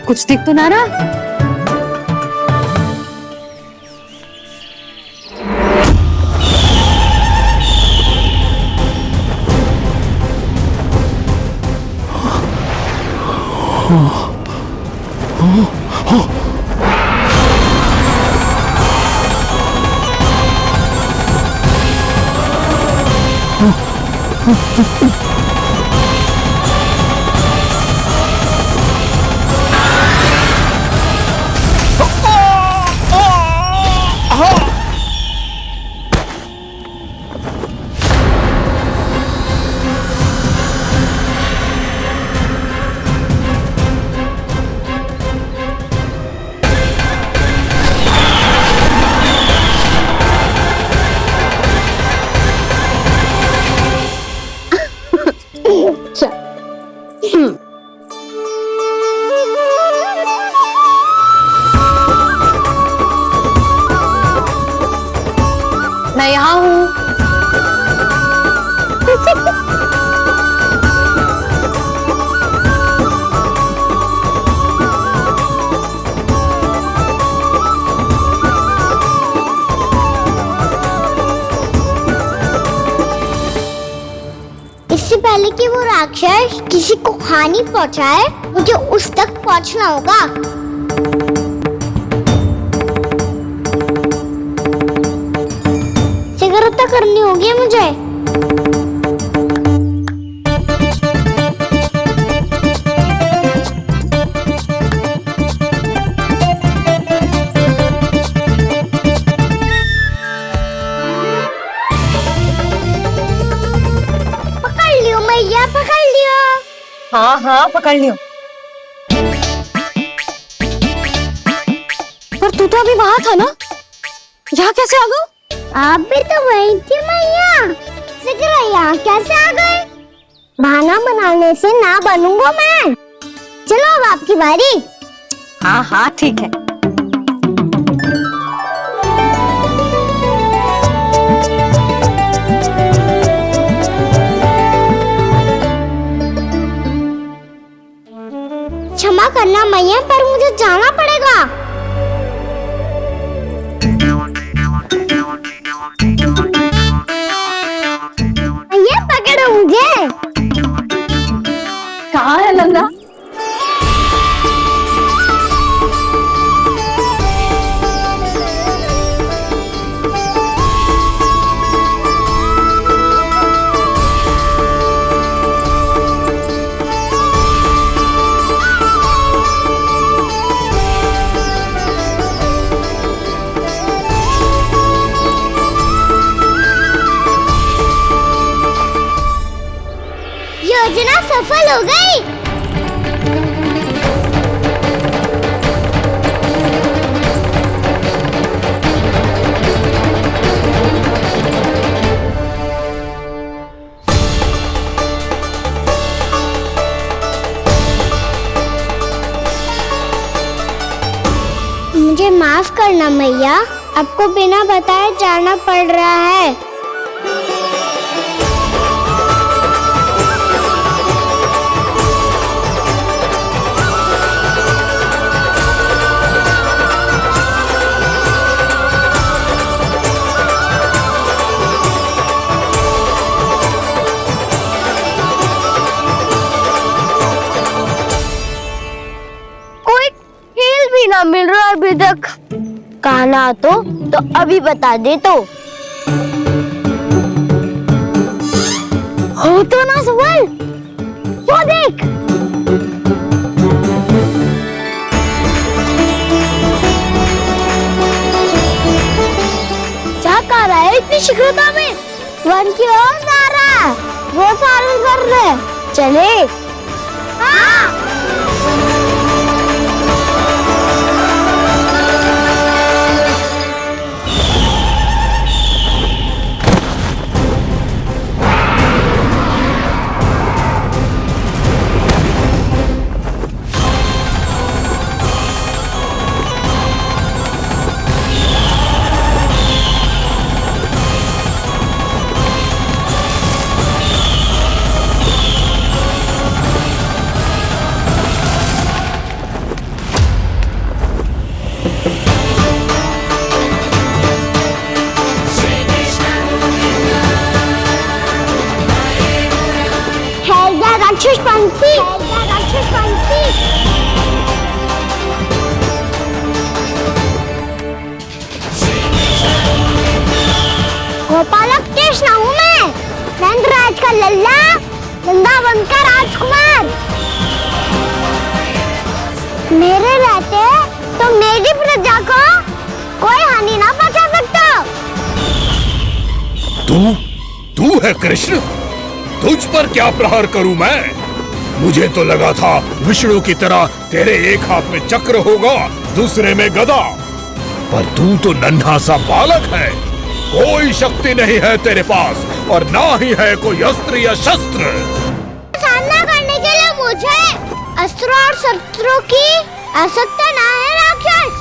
Speaker 3: कुछ दिख तो ना रहा। मैं यहाँ हूँ।
Speaker 5: इससे पहले कि वो राक्षस किसी को हानि पहुंचाए, मुझे उस तक पहुंचना होगा। सिगरेट करनी होगी मुझे। पकड़ लियो मैया, पकड़ लियो।
Speaker 3: हाँ हाँ पकड़ लियो। पर तू तो अभी वहां था ना, यहाँ कैसे आ गया?
Speaker 5: आप भी तो वही थी मैया। सिगरा यहाँ कैसे आ गए? बहाना बनाने से ना बनूंगा मैं। चलो अब आपकी बारी।
Speaker 3: हाँ हाँ ठीक है।
Speaker 5: क्षमा करना मैया, पर मुझे जाना पड़ेगा। ये पकड़ो मुझे।
Speaker 3: कहाँ है लल्ला?
Speaker 5: योजना सफल हो गई। मुझे माफ करना मैया, आपको बिना बताए जाना पड़ रहा है। ना मिल रहा अभी तक। कहना तो अभी बता दे तो। हो तो ना सवाल, वो देख। क्या कर रहा है इतनी शीघ्रता में वन की ओर जा रहा है। वो पालन कर रहे, चले। हाँ। राक्षस पंक्ति, राक्षस पंक्ति। गोपालक कृष्ण हूँ मैं, नंदराज का लल्ला, वृंदावन का राजकुमार। मेरे रहते तो मेरी प्रजा को कोई हानि ना पहुंचा सकता।
Speaker 13: तू है कृष्ण? तुझ पर क्या प्रहार करूं मैं? मुझे तो लगा था विष्णु की तरह तेरे एक हाथ में चक्र होगा, दूसरे में गदा, पर तू तो नन्हा सा बालक है। कोई शक्ति नहीं है तेरे पास और ना ही है कोई अस्त्र या शस्त्र।
Speaker 5: सामना करने के लिए मुझे अस्त्र और शस्त्रों की आवश्यकता ना है राक्षस।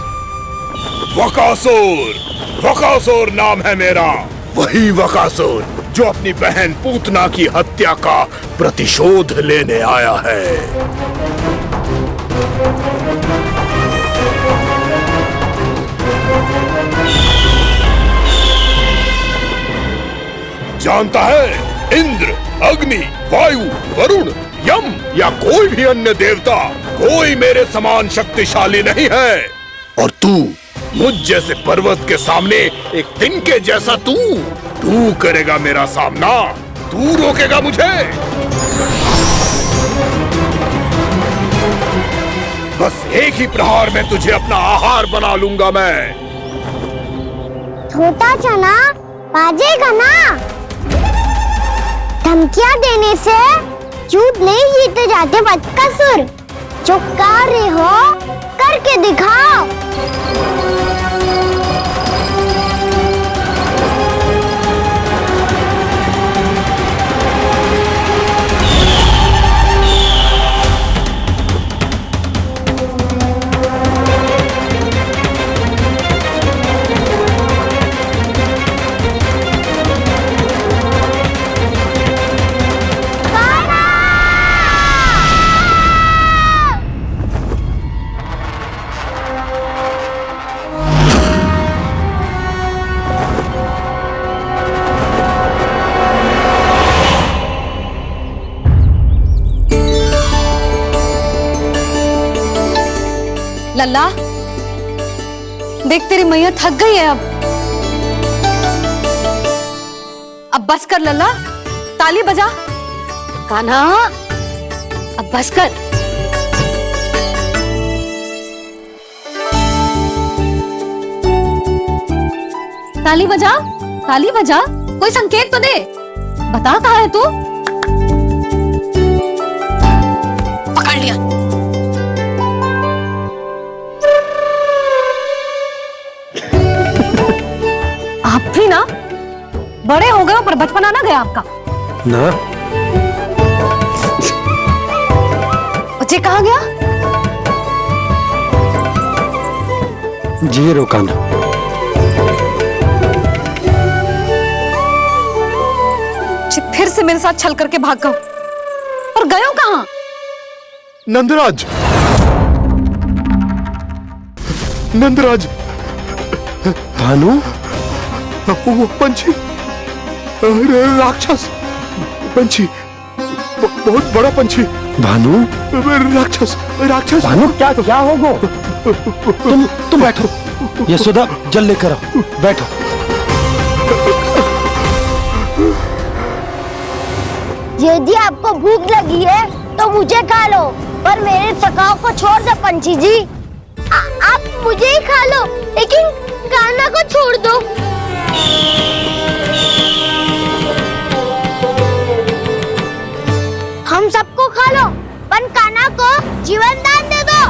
Speaker 13: वकासुर नाम है मेरा, वही वकासुर जो अपनी बहन पूतना की हत्या का प्रतिशोध लेने आया है। जानता है, इंद्र, अग्नि, वायु, वरुण, यम या कोई भी अन्य देवता कोई मेरे समान शक्तिशाली नहीं है। और तू मुझ जैसे पर्वत के सामने एक तिनके जैसा तू करेगा मेरा सामना? तू रोकेगा मुझे? बस एक ही प्रहार में तुझे अपना आहार बना लूंगा मैं।
Speaker 5: छोटा चना बाजेगा ना। धमकियां देने से युद्ध नहीं जीते जाते बदकसूर। जो कार्य हो करके दिखाओ।
Speaker 3: लल्ला, देख तेरी मैया थक गई है अब बस कर लल्ला, ताली बजा। कान्हा, अब बस कर। ताली बजा, ताली बजा, कोई संकेत तो दे। बता कहाँ है तू? पकड़ लिया। आप भी ना बड़े हो गए हो पर बचपना ना गया आपका
Speaker 6: ना।
Speaker 3: बच्चे कहाँ गया?
Speaker 6: जी रोकाना।
Speaker 3: फिर से मेरे साथ छल करके भाग गए और गए हो कहाँ?
Speaker 13: नंदराज, नंदराज।
Speaker 6: भानु,
Speaker 13: वो पंछी, राक्षस पंछी, बहुत बड़ा पंछी।
Speaker 6: भानु,
Speaker 13: राक्षस, राक्षस।
Speaker 6: भानु, क्या होगा? तुम बैठो। यशोदा, जल लेकर आओ। बैठो।
Speaker 5: यदि आपको भूख लगी है तो मुझे खा लो, पर मेरे सखाओं को छोड़ दो पंछी जी। आप मुझे ही खा लो, लेकिन कान्हा को छोड़ दो। खा लो, पर कान्हा को जीवन दान दे दो।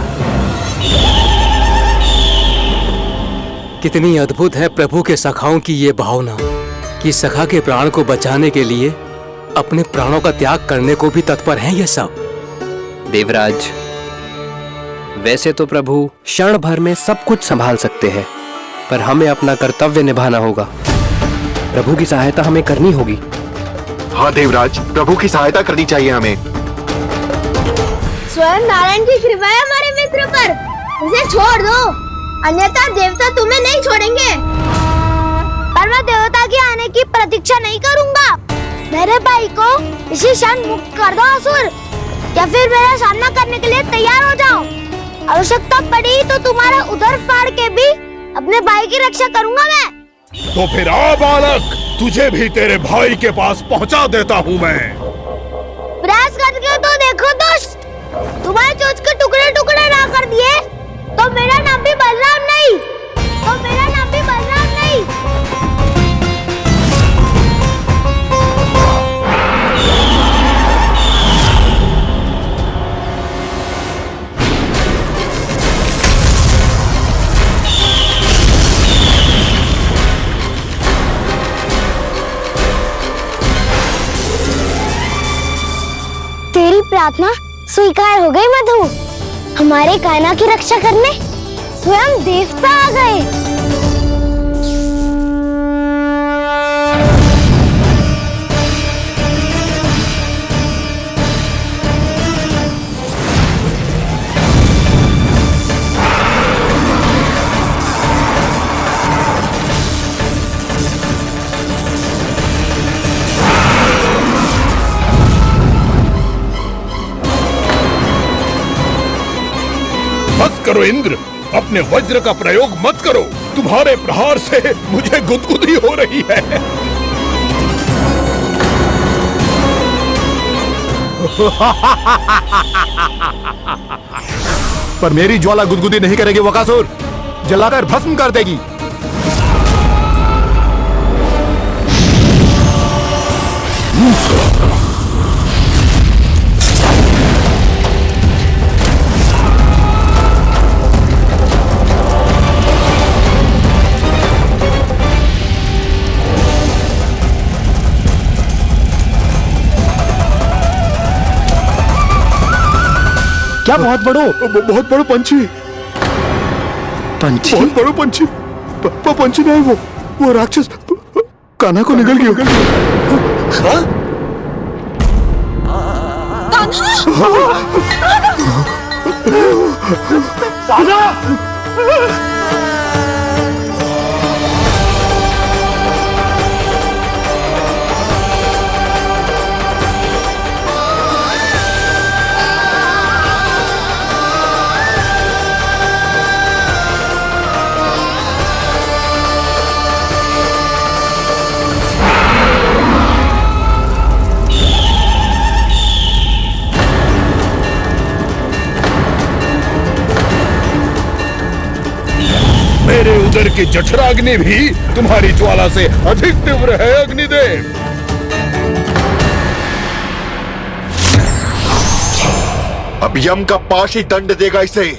Speaker 14: कितनी अद्भुत है प्रभु के सखाओं की ये भावना कि सखा के प्राण को बचाने के लिए अपने प्राणों का त्याग करने को भी तत्पर हैं ये सब।
Speaker 15: देवराज, वैसे तो प्रभु क्षण भर में सब कुछ संभाल सकते हैं, पर हमें अपना कर्तव्य निभाना होगा। प्रभु की सहायता हमें करनी होगी।
Speaker 12: हाँ देवराज, प्रभु की सहायता करनी चाहिए हमें।
Speaker 5: स्वयं नारायण की कृपा है हमारे मित्र पर, उसे छोड़ दो, अन्यथा देवता तुम्हें नहीं छोड़ेंगे। पर मैं देवता के आने की प्रतीक्षा नहीं करूंगा। मेरे भाई को इसी क्षण मुक्त कर दो असुर, या फिर मेरा सामना करने के लिए तैयार हो जाओ। आवश्यकता पड़ी तो तुम्हारा उधर फाड़ के भी अपने भाई की रक्षा करूंगा मैं।
Speaker 13: तो फिर आ बालक, तुझे भी तेरे भाई के पास पहुंचा देता हूँ मैं।
Speaker 5: प्रयास करके तो देखो दुष्ट, तुम्हारे चोंच के टुकड़े टुकड़े ना कर दिए तो मेरा नाम भी बलराम नहीं, तो मेरा नाम भी बलराम नहीं। तेरी प्रार्थना स्वीकार हो गई मधु। हमारे कान्हा की रक्षा करने स्वयं देवता आ गए।
Speaker 13: बस करो इंद्र, अपने वज्र का प्रयोग मत करो। तुम्हारे प्रहार से मुझे गुदगुदी हो रही है।
Speaker 11: पर मेरी ज्वाला गुदगुदी नहीं करेगी वकासुर, जलाकर भस्म कर देगी।
Speaker 6: क्या बहुत बड़ो पंछी?
Speaker 11: पंछी? बहुत बड़ो पंछी। पंछी नहीं, वो राक्षस कान्हा को निगल गया।
Speaker 13: मेरे उदर की जठराग्नि भी तुम्हारी ज्वाला से अधिक तीव्र है अग्निदेव।
Speaker 12: अब यम का पाश ही दंड देगा इसे।